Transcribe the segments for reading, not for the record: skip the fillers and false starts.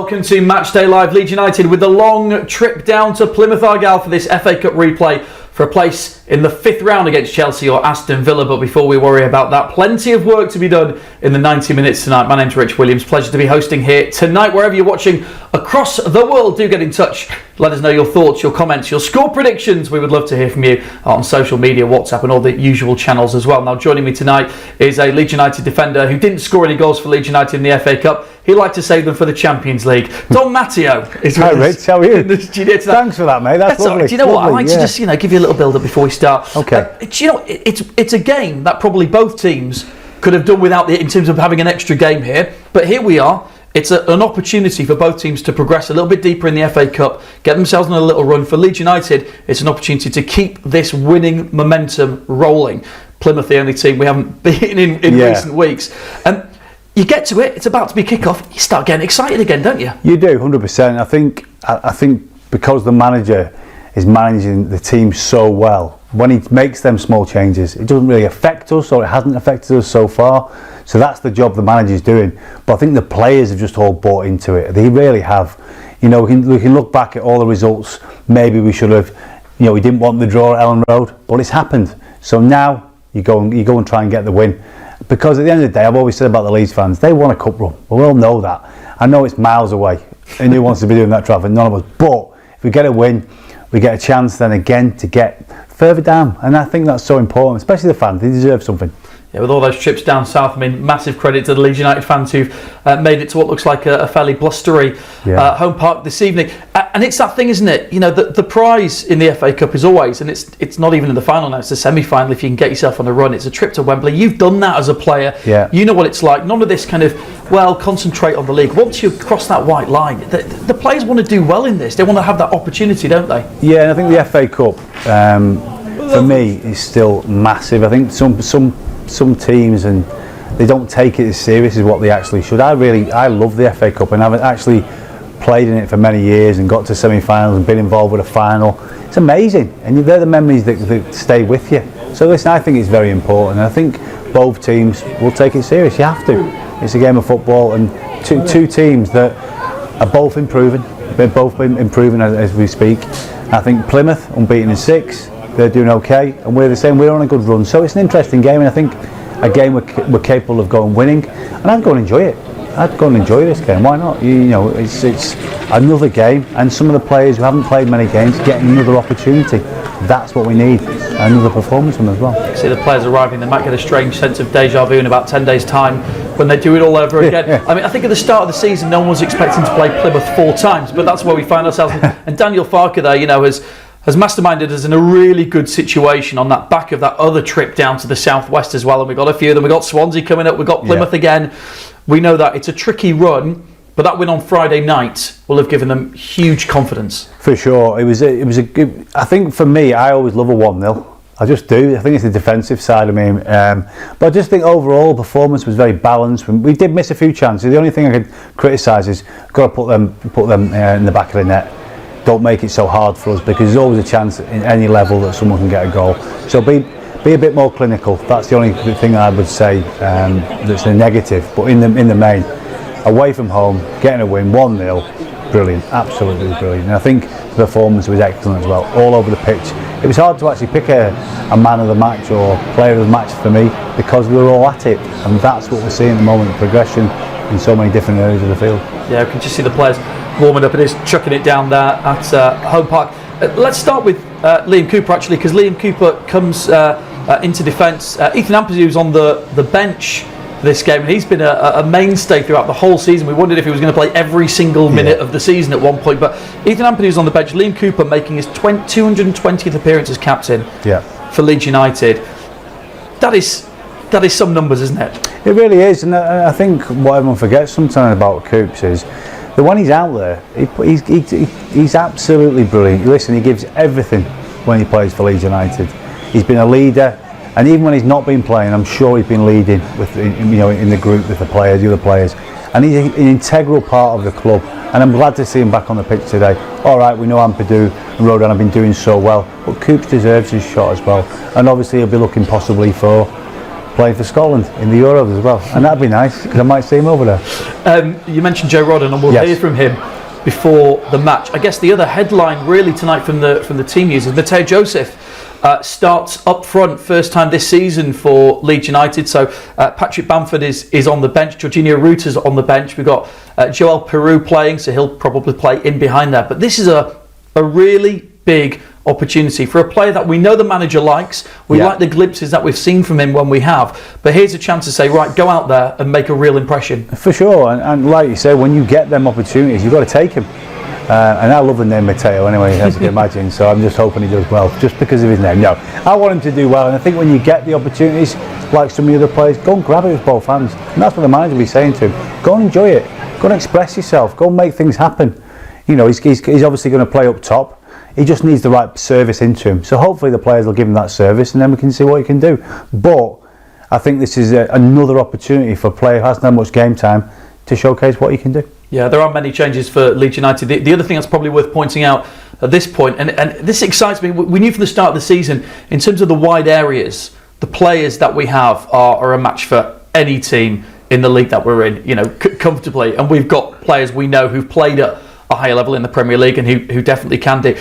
welcome to Matchday Live. Leeds United with a long trip down to Plymouth Argyle for this FA Cup replay for a place in the 5th round against Chelsea or Aston Villa. But before we worry about that, plenty of work to be done in the 90 minutes tonight. My name's Rich Williams. Pleasure to be hosting here tonight. Wherever you're watching across the world, do get in touch. Let us know your thoughts, your comments, your score predictions. We would love to hear from you on social media, WhatsApp and all the usual channels as well. Now, joining me tonight is a Leeds United defender who didn't score any goals for Leeds United in the FA Cup. He'd like to save them for the Champions League. Don Matteo is with us. Hi Rich, how are you? In the studio tonight. Thanks for that, mate. That's lovely. Do you know what? I like to just give you a little build-up before we start. Okay. Do you know, it's a game that probably both teams could have done without in terms of having an extra game here. But here we are. It's an opportunity for both teams to progress a little bit deeper in the FA Cup, get themselves on a little run. For Leeds United, it's an opportunity to keep this winning momentum rolling. Plymouth, the only team we haven't beaten in recent weeks. You get to it, it's about to be kickoff, you start getting excited again, don't you? You do, 100%. I think because the manager is managing the team so well, when he makes them small changes, it doesn't really affect us, or it hasn't affected us so far. So that's the job the manager's doing. But I think the players have just all bought into it. They really have. You know, we can look back at all the results. Maybe we should have, we didn't want the draw at Ellen Road, but it's happened. So now you go and try and get the win. Because at the end of the day, I've always said about the Leeds fans, they want a cup run. We all know that. I know it's miles away, and who wants to be doing that traffic? None of us. But if we get a win, we get a chance then again to get further down. And I think that's so important, especially the fans. They deserve something. Yeah, with all those trips down south, massive credit to the Leeds United fans who've made it to what looks like a fairly blustery home park this evening. And it's that thing, isn't it? The prize in the FA Cup is always, and it's not even in the final now, it's the semi-final if you can get yourself on a run. It's a trip to Wembley. You've done that as a player. Yeah. You know what it's like. None of this kind of, concentrate on the league. Once you cross that white line, the players want to do well in this. They want to have that opportunity, don't they? Yeah, and I think the FA Cup, for me, is still massive. I think some teams and they don't take it as serious as what they actually should. I love the FA Cup, and I've actually played in it for many years and got to semi-finals and been involved with a final. It's amazing, and they're the memories that stay with you. So listen, I think it's very important, and I think both teams will take it serious. You have to. It's a game of football, and two teams that are both improving. They've both been improving as we speak. I think Plymouth unbeaten in 6. They're doing okay, and we're the same. We're on a good run, so it's an interesting game, and I think a game we're capable of going winning, and I'd go and enjoy it. I'd go and enjoy this game. Why not? It's another game, and some of the players who haven't played many games get another opportunity. That's what we need. Another performance from them as well. See the players arriving, they might get a strange sense of deja vu in about 10 days' time when they do it all over again. Yeah. I think at the start of the season, no one was expecting to play Plymouth 4 times, but that's where we find ourselves. And Daniel Farke there, has masterminded us in a really good situation on that back of that other trip down to the southwest as well. And we've got a few of them. We've got Swansea coming up. We've got Plymouth again. We know that it's a tricky run, but that win on Friday night will have given them huge confidence. For sure. It was a good. I think for me, I always love a 1-0. I just do. I think it's the defensive side of me. But I just think overall the performance was very balanced. We did miss a few chances. The only thing I could criticise is got to put them in the back of the net. Don't make it so hard for us, because there's always a chance in any level that someone can get a goal. So be a bit more clinical. That's the only thing I would say that's a negative. But in the main, away from home, getting a win, 1-0, brilliant, absolutely brilliant. And I think the performance was excellent as well, all over the pitch. It was hard to actually pick a man of the match or player of the match for me, because we were all at it, and that's what we're seeing at the moment, progression in so many different areas of the field. Yeah, we can just see the players warming up and is chucking it down there at home park. Let's start with Liam Cooper, actually, because Liam Cooper comes into defence. Ethan Ampadu on the bench for this game, and he's been a mainstay throughout the whole season. We wondered if he was going to play every single minute of the season at one point, but Ethan Ampadu's on the bench. Liam Cooper making his 220th appearance as captain for Leeds United. That is some numbers, isn't it? It really is, and I think what everyone forgets sometimes about Coops is that when he's out there, he's absolutely brilliant. Listen, he gives everything when he plays for Leeds United. He's been a leader, and even when he's not been playing, I'm sure he's been leading in the group with the other players, and he's an integral part of the club. And I'm glad to see him back on the pitch today. All right, we know Ampadu and Rodan have been doing so well, but Coops deserves his shot as well, and obviously he'll be looking possibly for playing for Scotland in the Euros as well, and that'd be nice because I might see him over there. You mentioned Joe Rodden, and we'll hear from him before the match. I guess the other headline really tonight from the team news is Mateo Joseph starts up front, first time this season for Leeds United. So Patrick Bamford is on the bench, Jorginho Rutta's on the bench. We've got Joel Peru playing, so he'll probably play in behind that. But this is a really big opportunity for a player that we know the manager likes. We like the glimpses that we've seen from him when we have. But here's a chance to say, right, go out there and make a real impression. For sure, and like you say, when you get them opportunities, you've got to take them. And I love the name Mateo anyway, as you can imagine, so I'm just hoping he does well, just because of his name. No, I want him to do well, and I think when you get the opportunities, like some of the other players, go and grab it with both hands. And that's what the manager will be saying to him. Go and enjoy it. Go and express yourself. Go and make things happen. You know, he's obviously going to play up top. He just needs the right service into him. So hopefully the players will give him that service, and then we can see what he can do. But I think this is another opportunity for a player who hasn't had much game time to showcase what he can do. Yeah, there are many changes for Leeds United. The other thing that's probably worth pointing out at this point, and this excites me, we knew from the start of the season, in terms of the wide areas, the players that we have are a match for any team in the league that we're in, you know, comfortably. And we've got players we know who've played at a higher level in the Premier League and who definitely can do.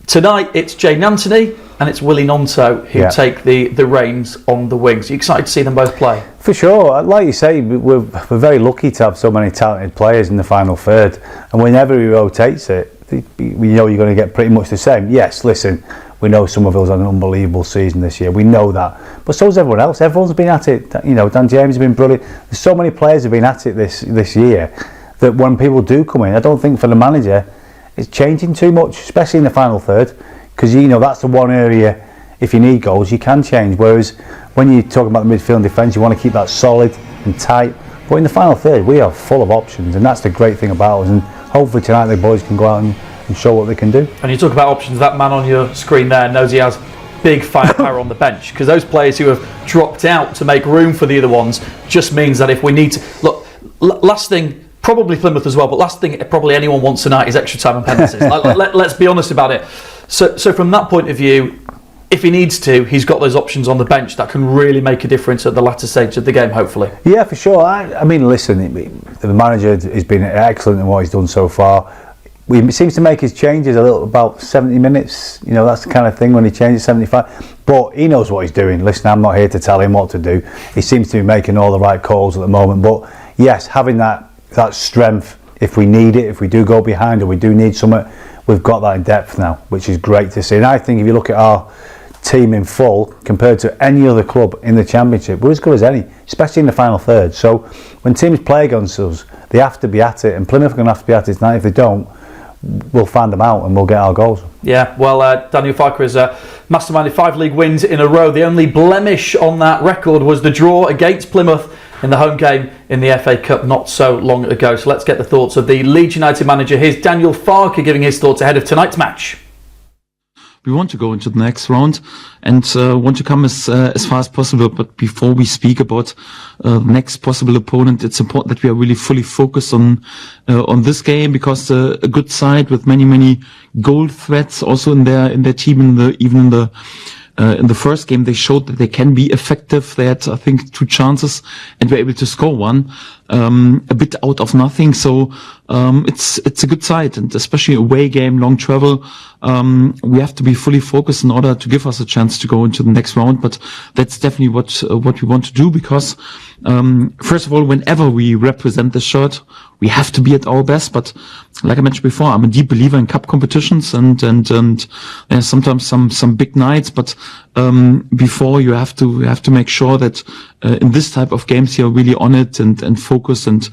Tonight, it's Jayden Anthony and it's Willy Gnonto who take the reins on the wings. Are you excited to see them both play? For sure. Like you say, we're very lucky to have so many talented players in the final third. And whenever he rotates it, we know you're going to get pretty much the same. Yes, listen, we know Somerville's had an unbelievable season this year. We know that. But so's everyone else. Everyone's been at it. You know, Dan James has been brilliant. There's so many players have been at it this year that when people do come in, I don't think for the manager it's changing too much, especially in the final third, because you know that's the one area if you need goals you can change, whereas when you talk about the midfield and defence you want to keep that solid and tight, but in the final third we are full of options, and that's the great thing about us, and hopefully tonight the boys can go out and show what they can do. And you talk about options, that man on your screen there knows he has big firepower on the bench, because those players who have dropped out to make room for the other ones just means that if we need to look, last thing, probably Plymouth as well, but last thing probably anyone wants tonight is extra time and penalties. Let's be honest about it. So from that point of view, if he needs to, he's got those options on the bench that can really make a difference at the latter stage of the game, hopefully. Yeah, for sure. I mean, listen, the manager has been excellent in what he's done so far. He seems to make his changes a little about 70 minutes. You know, that's the kind of thing when he changes 75. But he knows what he's doing. Listen, I'm not here to tell him what to do. He seems to be making all the right calls at the moment. But yes, having that strength, if we need it, if we do go behind or we do need something, we've got that in depth now, which is great to see. And I think if you look at our team in full compared to any other club in the Championship, we're as good as any, especially in the final third. So when teams play against us, they have to be at it, and Plymouth are going to have to be at it tonight. If they don't, we'll find them out and we'll get our goals. Yeah, well, Daniel Farke has masterminded 5 league wins in a row. The only blemish on that record was the draw against Plymouth in the home game in the FA Cup not so long ago. So let's get the thoughts of the Leeds United manager. Here's Daniel Farke giving his thoughts ahead of tonight's match. We want to go into the next round and want to come as far as possible. But before we speak about the next possible opponent, it's important that we are really fully focused on this game, because a good side with many goal threats also in their team, even in the first game, they showed that they can be effective. They had, I think, 2 chances and were able to score one, a bit out of nothing. So it's a good side, and especially away game, long travel. We have to be fully focused in order to give us a chance to go into the next round. But that's definitely what we want to do, because first of all, whenever we represent the shirt, we have to be at our best. But like I mentioned before, I'm a deep believer in cup competitions, and there's sometimes some big nights. But before, you have to make sure that in this type of games you're really on it and focused, and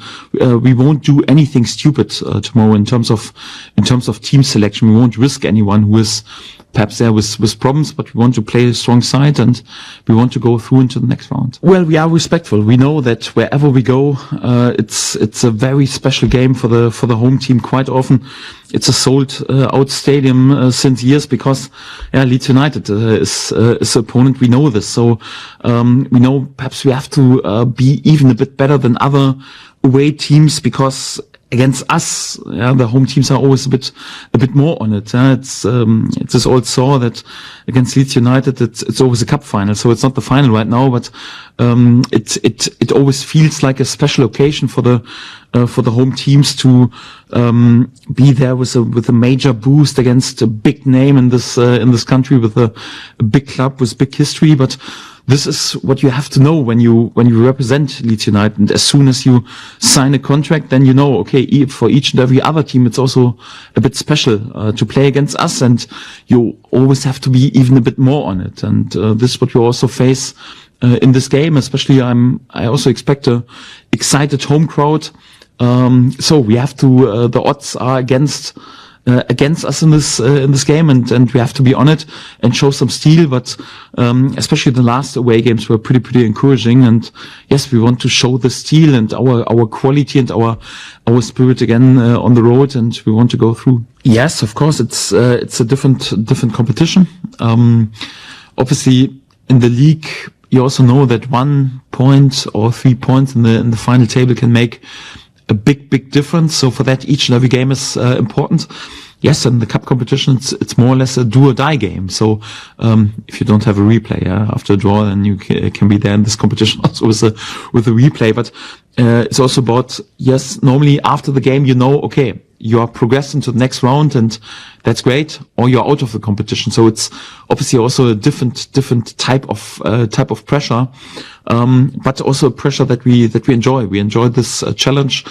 we won't do anything stupid tomorrow in terms of team selection. We won't risk anyone who is perhaps there with problems, but we want to play a strong side and we want to go through into the next round. Well, we are respectful. We know that wherever we go, it's a very special game for the home team. Quite often, it's a sold out stadium since years, because Leeds United is an opponent. We know this, so we know perhaps we have to be even a bit better than other away teams, because against us, the home teams are always a bit more on it. It's this old saw that against Leeds United, it's always a cup final, so it's not the final right now, but it always feels like a special occasion for the home teams to be there with a major boost against a big name in this country, with a big club with big history. But this is what you have to know when you represent Leeds United. And as soon as you sign a contract, then you know, okay, for each and every other team, it's also a bit special to play against us, and you always have to be even a bit more on it. And this is what you also face in this game. Especially, I also expect a excited home crowd. So we have to. The odds are against us in this game, and we have to be on it and show some steel. But especially the last away games were pretty encouraging. And yes, we want to show the steel and our quality and our spirit again on the road, and we want to go through. Yes, of course, it's a different competition. Obviously, in the league, you also know that 1 point or 3 points in the final table can make a big difference. So for that, each and every game is important. Yes, and the cup competition, it's more or less a do or die game. So if you don't have a replay after a draw, then you can be there in this competition also with a replay. But it's also about, yes, normally after the game, you know, okay, you are progressing to the next round, and that's great, or you're out of the competition. So it's obviously also a different type of pressure, but also a pressure that we enjoy. We enjoy this challenge.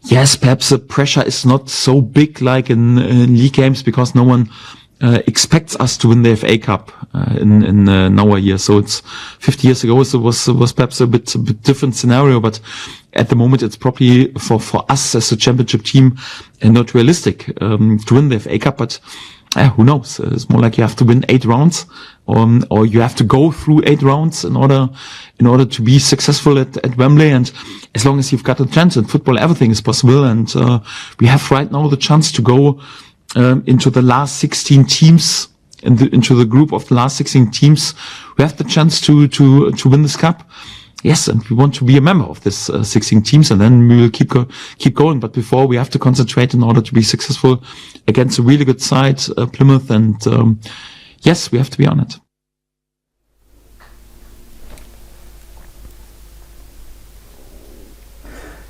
Yes, perhaps the pressure is not so big like in league games, because no one expects us to win the FA Cup in our year. So it's 50 years ago, so it was perhaps a bit different scenario, but at the moment it's probably for us as a championship team not realistic to win the FA Cup. But who knows? It's more like you have to win 8 rounds, or you have to go through 8 rounds in order to be successful at Wembley. And as long as you've got a chance in football, everything is possible. And we have right now the chance to go into the last 16 teams, into the group of the last 16 teams. We have the chance to win this cup. Yes, and we want to be a member of this 16 teams, and then we will keep going. But before, we have to concentrate in order to be successful against a really good side, Plymouth. And yes, we have to be on it.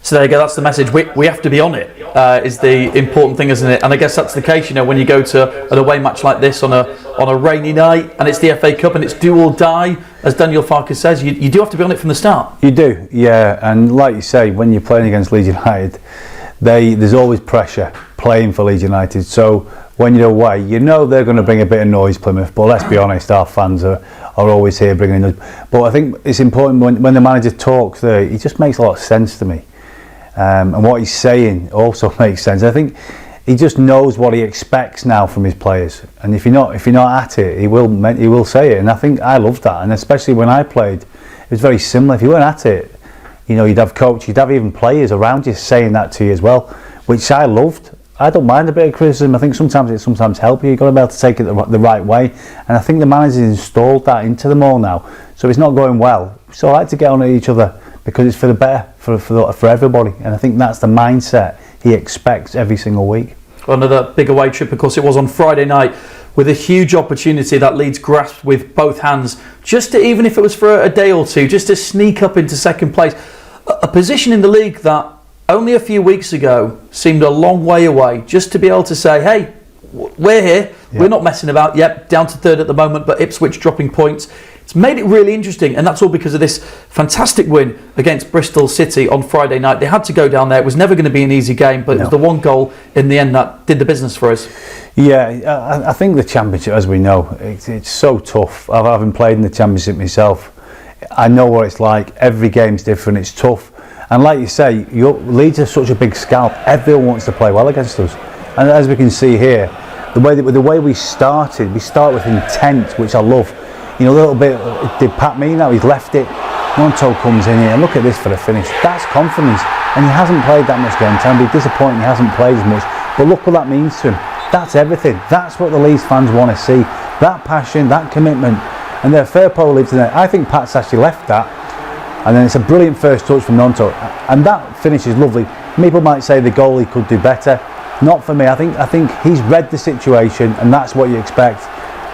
So there you go, that's the message. We have to be on it, is the important thing, isn't it? And I guess that's the case, when you go to an away match like this on a rainy night, and it's the FA Cup and it's do or die, as Daniel Farke says, you do have to be on it from the start. You do, yeah. And like you say, when you're playing against Leeds United, there's always pressure playing for Leeds United. So when you're away, they're going to bring a bit of noise, Plymouth, but let's be honest, our fans are always here bringing noise. But I think it's important when the manager talks there, it just makes a lot of sense to me. And what he's saying also makes sense. I think he just knows what he expects now from his players, and if you're not at it, he will say it. And I think I love that, and especially when I played, it was very similar. If you weren't at it, you'd have coach, you'd have even players around you saying that to you as well, which I loved. I don't mind a bit of criticism. I think sometimes it helps you. You've got to be able to take it the right way, and I think the manager's installed that into them all now. So it's not going well, so I like to get on at each other, because it's for the better for everybody, and I think that's the mindset he expects every single week. Well, another big away trip, of course, it was on Friday night, with a huge opportunity that Leeds grasped with both hands, just to, even if it was for a day or two, just to sneak up into second place, a position in the league that only a few weeks ago seemed a long way away. Just to be able to say, hey, we're here, we're not messing about. Yep, down to third at the moment, but Ipswich dropping points. It's made it really interesting, and that's all because of this fantastic win against Bristol City on Friday night. They had to go down there. It was never going to be an easy game, but it was the one goal in the end that did the business for us. Yeah, I think the Championship, as we know, it's so tough. Having played in the Championship myself, I know what it's like. Every game's different. It's tough, and like you say, Leeds are such a big scalp. Everyone wants to play well against us, and as we can see here, the way we start with intent, which I love. A little bit, did Pat mean that? He's left it. Monto comes in here, and look at this for the finish. That's confidence. And he hasn't played that much game time. It'd be disappointing he hasn't played as much. But look what that means to him. That's everything. That's what the Leeds fans want to see. That passion, that commitment. And they're fair play Leeds tonight. I think Pat's actually left that. And then it's a brilliant first touch from Monto. And that finish is lovely. People might say the goalie could do better. Not for me. I think he's read the situation, and that's what you expect.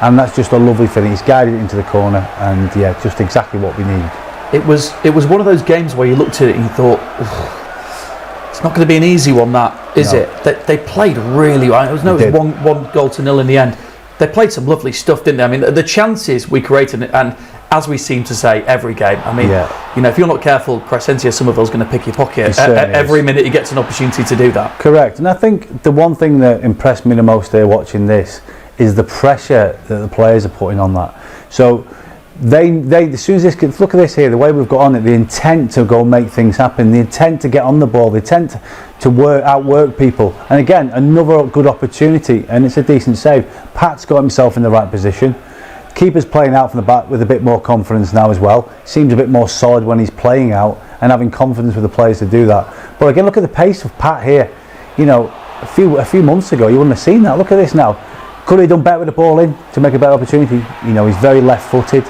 And that's just a lovely feeling. He's guided it into the corner, and yeah, just exactly what we need. It was one of those games where you looked at it and you thought, it's not going to be an easy one, that is it? They played really well. It was 1-0 in the end. They played some lovely stuff, didn't they? I mean, the chances we created, and as we seem to say every game, I mean, you know, if you're not careful, Crescentia Somerville's going to pick your pocket every minute he gets an opportunity to do that. Correct. And I think the one thing that impressed me the most there watching this is the pressure that the players are putting on that. So they as soon as this gets, look at this here, the way we've got on it, the intent to go make things happen, the intent to get on the ball, the intent to outwork people. And again, another good opportunity, and it's a decent save. Pat's got himself in the right position. Keeper's playing out from the back with a bit more confidence now as well. Seems a bit more solid when he's playing out and having confidence with the players to do that. But again, look at the pace of Pat here. You know, a few months ago you wouldn't have seen that. Look at this now. Could he have done better with the ball in to make a better opportunity? You know, he's very left-footed.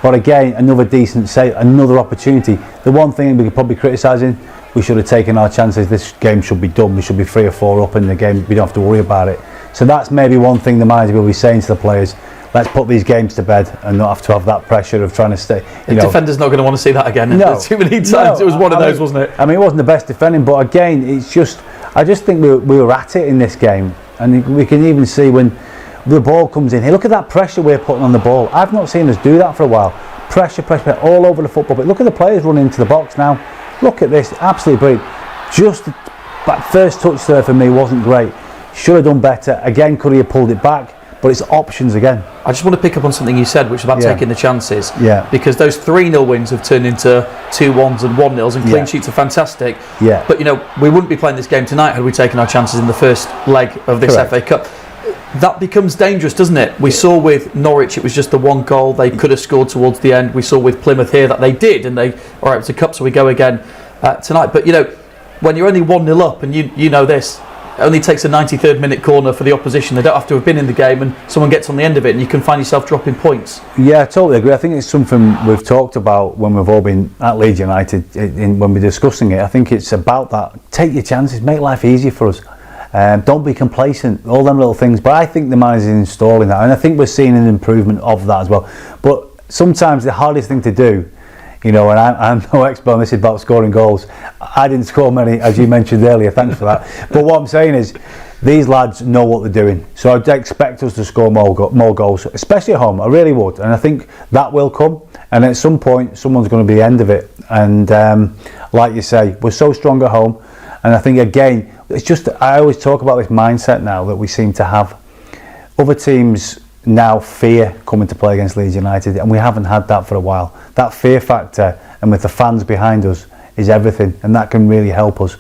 But again, another decent save, another opportunity. The one thing we could probably criticise him, we should have taken our chances. This game should be done. We should be 3 or 4 up in the game. We don't have to worry about it. So that's maybe one thing the manager will be saying to the players. Let's put these games to bed and not have to have that pressure of trying to stay. The defender's not going to want to see that again. No, too many times. It was one of those, wasn't it? I mean, it wasn't the best defending, but again, it's just, I just think we were at it in this game, and we can even see when the ball comes in. Hey, look at that pressure we're putting on the ball. I've not seen us do that for a while. Pressure all over the football. But look at the players running into the box now. Look at this, absolutely brilliant. Just that first touch there for me wasn't great. Should have done better. Again, could he have pulled it back? But it's options again. I just want to pick up on something you said, which is about taking the chances. Yeah. Because those 3-0 wins have turned into 2-1s and 1-0s, and clean sheets are fantastic. Yeah. But, you know, we wouldn't be playing this game tonight had we taken our chances in the first leg of this FA Cup. That becomes dangerous, doesn't it? We saw with Norwich, it was just the one goal. They could have scored towards the end. We saw with Plymouth here that they did, and it was a cup, so we go again tonight. But, you know, when you're only 1-0 up, and you know this, it only takes a 93rd minute corner for the opposition. They don't have to have been in the game, and someone gets on the end of it, and you can find yourself dropping points. Yeah, I totally agree. I think it's something we've talked about when we've all been at Leeds United, when we're discussing it. I think it's about that. Take your chances, make life easier for us. Don't be complacent, all them little things. But I think the manager's installing that, and I think we're seeing an improvement of that as well. But sometimes the hardest thing to do, you know, and I'm no expert on this about scoring goals. I didn't score many, as you mentioned earlier, thanks for that. But what I'm saying is, these lads know what they're doing. So I'd expect us to score more goals, especially at home. I really would. And I think that will come. And at some point, someone's going to be the end of it. And like you say, we're so strong at home. And I think, again, it's just, I always talk about this mindset now that we seem to have. Other teams now fear coming to play against Leeds United, and we haven't had that for a while. That fear factor, and with the fans behind us, is everything, and that can really help us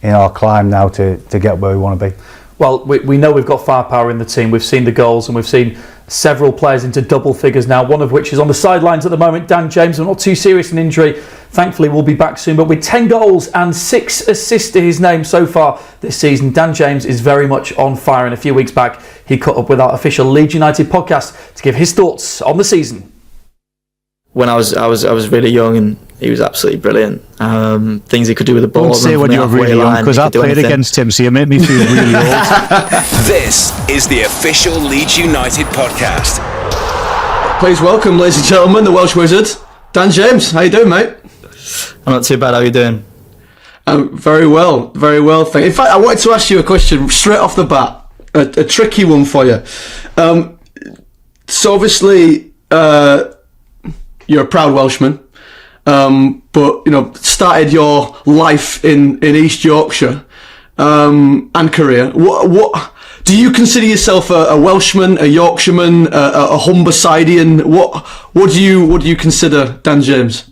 in our climb now to get where we want to be. Well, we know we've got firepower in the team. We've seen the goals, and we've seen several players into double figures now, one of which is on the sidelines at the moment, Dan James. Not too serious an injury. Thankfully, we'll be back soon. But with 10 goals and 6 assists to his name so far this season, Dan James is very much on fire. And a few weeks back, he caught up with our official Leeds United podcast to give his thoughts on the season. When I was really young, and he was absolutely brilliant. Things he could do with the ball. Don't say when you're really young, because I played against him, so you make me feel really old. This is the official Leeds United podcast. Please welcome, ladies and gentlemen, the Welsh Wizard, Dan James. How you doing, mate? I'm not too bad. How are you doing? Very well, thank you. In fact, I wanted to ask you a question straight off the bat, a tricky one for you. So obviously, you're a proud Welshman, but you know, started your life in East Yorkshire and career. What do you consider yourself a Welshman, a Yorkshireman, a Humbersidean? What do you consider Dan James?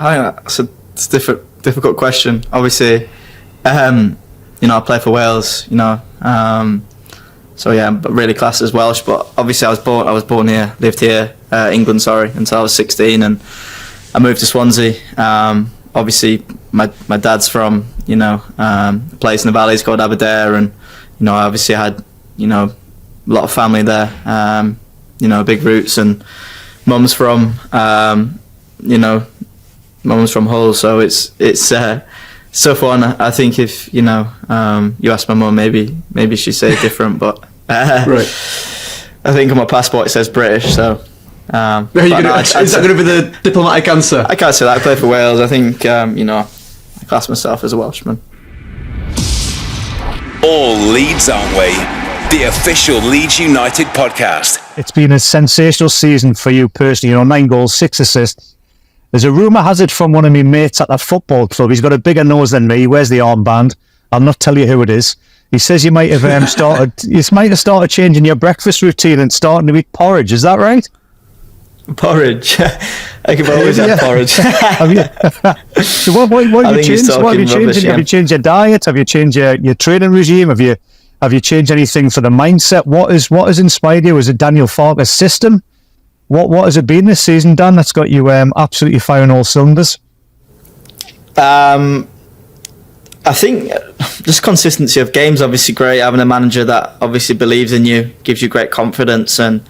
It's a difficult question. Obviously, you know, I play for Wales. You know, so yeah, I'm really classed as Welsh. But obviously, I was born here, lived here, England, until I was 16, and I moved to Swansea. Obviously, my dad's from, you know, a place in the valleys called Aberdare, and you know, I obviously had, you know, a lot of family there. You know, big roots, and mum's from, you know, mum's from Hull, so it's tough one. I think if you ask my mum, maybe she'd say different, but right. I think on my passport it says British, so. Is that going to be the diplomatic answer? I can't say that. I play for Wales. I think I class myself as a Welshman. All Leeds, aren't we? The official Leeds United podcast. It's been a sensational season for you personally. 9 goals, 6 assists. There's a rumour has it from one of my mates at that football club. He's got a bigger nose than me. He wears the armband. I'll not tell you who it is. He says you might have started changing your breakfast routine and starting to eat porridge. Is that right? Porridge. I could always have porridge. Have you? So what have you changed? What have you changed? Have you changed your diet? Have you changed your training regime? Have you changed anything for the mindset? What has inspired you? Is it Daniel Farke's system? What has it been this season, Dan, that's got you absolutely firing all cylinders? I think just consistency of games, obviously great. Having a manager that obviously believes in you, gives you great confidence. And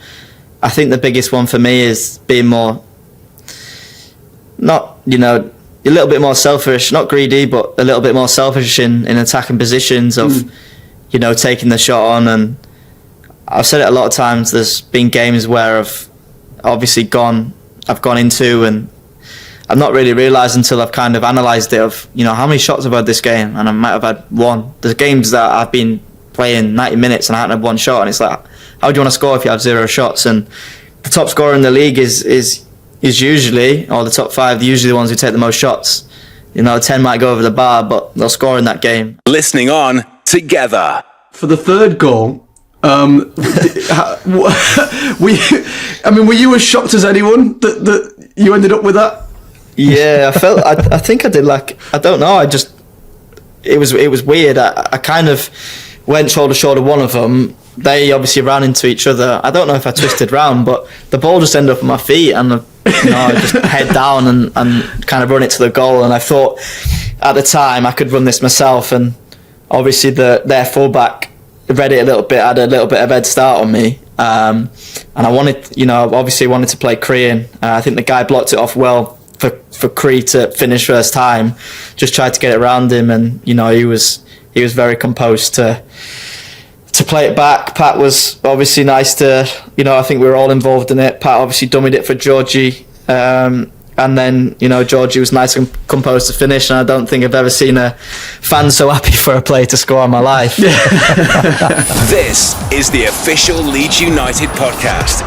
I think the biggest one for me is being more, a little bit more selfish, not greedy, but a little bit more selfish in attacking positions of, taking the shot on. And I've said it a lot of times, there's been games where I've obviously gone into, and I've not really realised until I've kind of analysed it of, how many shots I've had this game, and I might have had one. There's games that I've been playing 90 minutes and I haven't had one shot, and it's like, how do you want to score if you have 0 shots? And the top scorer in the league is usually, or the top 5, they're usually the ones who take the most shots. 10 might go over the bar, but they'll score in that game. Listening on together. For the third goal, were you as shocked as anyone that you ended up with that? Yeah, I think I did. I don't know. It was weird. I kind of went shoulder to shoulder one of them. They obviously ran into each other. I don't know if I twisted round, but the ball just ended up on my feet, and I just head down and kind of run it to the goal. And I thought at the time I could run this myself, and obviously their fullback read it a little bit, had a little bit of head start on me, and I wanted to play Korean. I think the guy blocked it off well for Cree to finish first time. Just tried to get it around him, and he was very composed to play it back. Pat was obviously nice to, I think we were all involved in it. Pat obviously dummied it for Georgie, and then Georgie was nice and composed to finish, and I don't think I've ever seen a fan so happy for a player to score in my life. This is the official Leeds United podcast.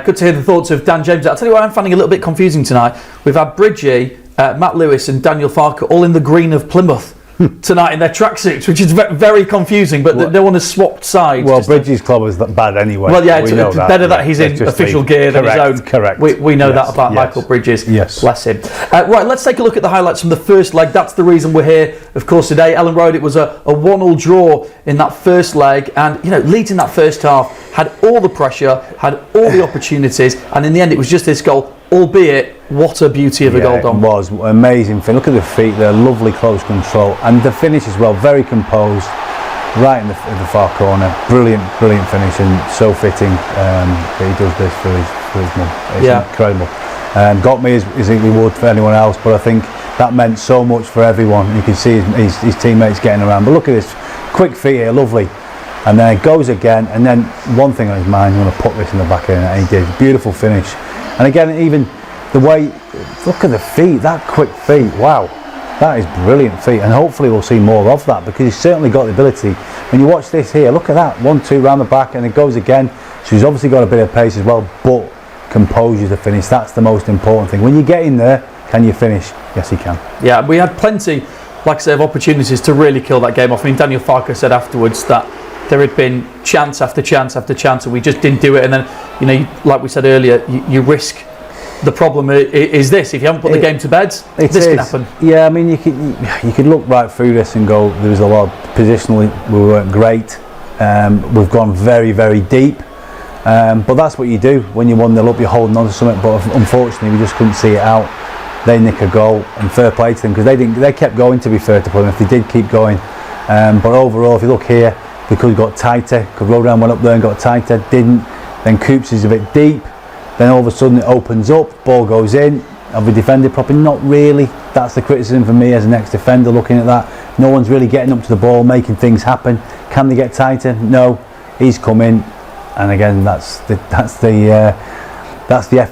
Good to hear the thoughts of Dan James. I'll tell you what I'm finding a little bit confusing tonight. We've had Bridgie, Matt Lewis and Daniel Farke all in the green of Plymouth tonight in their tracksuits, which is very confusing, but no one has swapped sides. Well, Bridgie's club is bad anyway. Well, yeah, it's better that he's in official gear than his own. Correct. We know that about Michael Bridges. Yes. Bless him. Right, let's take a look at the highlights from the first leg. That's the reason we're here, of course, today. Ellen Road, it was a 1-1 draw in that first leg, and Leeds in that first half had all the pressure, had all the opportunities, and in the end it was just this goal, albeit what a beauty of a goal, Dom. It was amazing thing. Look at the feet, they're lovely close control, and the finish as well, very composed, right in the far corner. Brilliant finish, and so fitting that he does this for his mum. It's incredible. Got me as he would for anyone else, but I think that meant so much for everyone. You can see his teammates getting around, but look at this quick feet here, lovely. And then it goes again, and then one thing on his mind, you want to put this in the back end, and he did. Beautiful finish. And again, even the way, look at the feet, that quick feet, wow, that is brilliant feet, and hopefully we'll see more of that, because he's certainly got the ability. When you watch this here, look at that, 1-2 round the back, and it goes again. So he's obviously got a bit of pace as well, but composure to finish, that's the most important thing. When you get in there, can you finish? Yes, he can. Yeah, we had plenty, like I say, of opportunities to really kill that game off. I mean, Daniel Farke said afterwards that there had been chance after chance after chance, and we just didn't do it. And then, like we said earlier, you risk. The problem is this: if you haven't put the game to bed, this can happen. Yeah, I mean, you could look right through this and go, there was a lot positionally we weren't great. We've gone very, very deep, but that's what you do when you're 1-0 up. You're holding on to something, but unfortunately, we just couldn't see it out. They nick a goal, and fair play to them, because they kept going. To be fair to Plymouth, they did keep going. But overall, if you look here, they could have got tighter. Could roll down, went up there and got tighter. Didn't. Then Coops is a bit deep. then all of a sudden it opens up, ball goes in. Have we defended properly? Not really. That's the criticism for me as an ex-defender looking at that. No one's really getting up to the ball, making things happen. Can they get tighter? No. He's come in, and again, that's the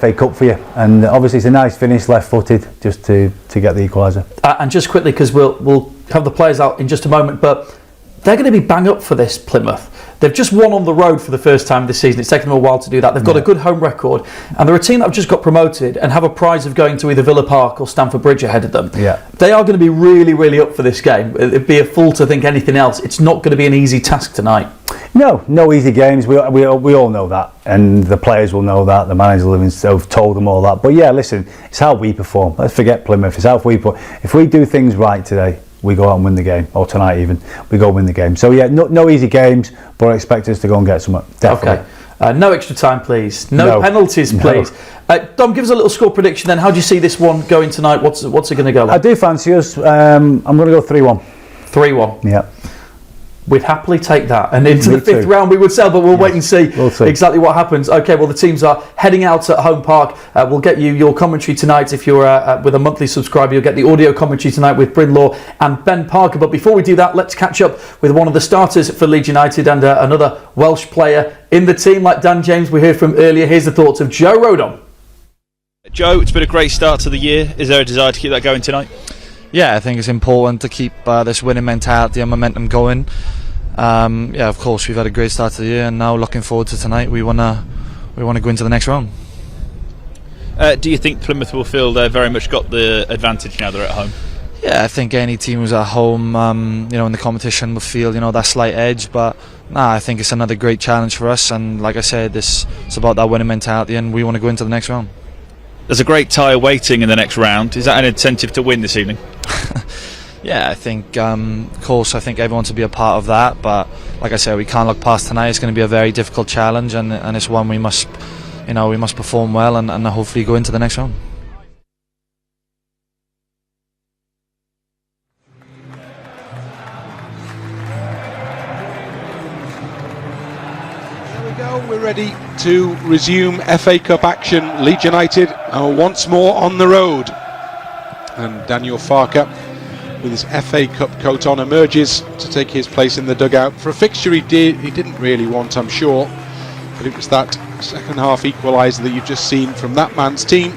FA Cup for you. And obviously, it's a nice finish, left-footed, just to get the equaliser. And just quickly, because we'll have the players out in just a moment, but they're going to be bang up for this, Plymouth. They've just won on the road for the first time this season. It's taken them a while to do that. They've got a good home record, and they're a team that have just got promoted and have a prize of going to either Villa Park or Stamford Bridge ahead of them. Yeah. They are going to be really, really up for this game. It'd be a fool to think anything else. It's not going to be an easy task tonight. No easy games. We all know that, and the players will know that. The managers will have told them all that. But yeah, listen, it's how we perform. Let's forget Plymouth. It's how we put. If we do things right today, we go out and win the game, or tonight even, we go and win the game. So yeah, no easy games, but I expect us to go and get some. Definitely. Okay. No extra time, please. No penalties, please. Dom, give us a little score prediction then. How do you see this one going tonight? What's it going to go like? I do fancy us. I'm going to go 3-1. 3-1. Yeah. We'd happily take that, and into the fifth round we would sell, but we'll wait and see, exactly what happens. Okay, well the teams are heading out at Home Park. We'll get you your commentary tonight. If you're with a monthly subscriber, you'll get the audio commentary tonight with Bryn Law and Ben Parker. But before we do that, let's catch up with one of the starters for Leeds United and another Welsh player in the team, like Dan James we heard from earlier. Here's the thoughts of Joe Rodon. Joe, it's been a great start to the year. Is there a desire to keep that going tonight? Yeah, I think it's important to keep this winning mentality and momentum going. Of course, we've had a great start to the year, and now looking forward to tonight. We wanna go into the next round. Do you think Plymouth will feel they've very much got the advantage now they're at home? Yeah, I think any team who's at home, in the competition will feel, that slight edge. But I think it's another great challenge for us. And like I said, it's about that winning mentality, and we want to go into the next round. There's a great tie waiting in the next round. Is that an incentive to win this evening? Yeah, I think, of course, I think everyone to be a part of that. But like I said, we can't look past tonight. It's going to be a very difficult challenge, and it's one we must perform well and hopefully go into the next round. There we go. We're ready to resume FA Cup action. Leeds United are once more on the road, and Daniel Farke, with his FA Cup coat on, emerges to take his place in the dugout for a fixture he didn't really want, I'm sure, but it was that second half equaliser that you've just seen from that man's team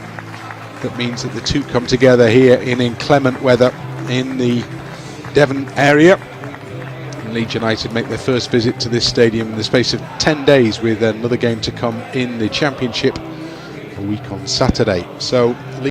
that means that the two come together here in inclement weather in the Devon area. And Leeds United make their first visit to this stadium in the space of 10 days, with another game to come in the Championship a week on Saturday. So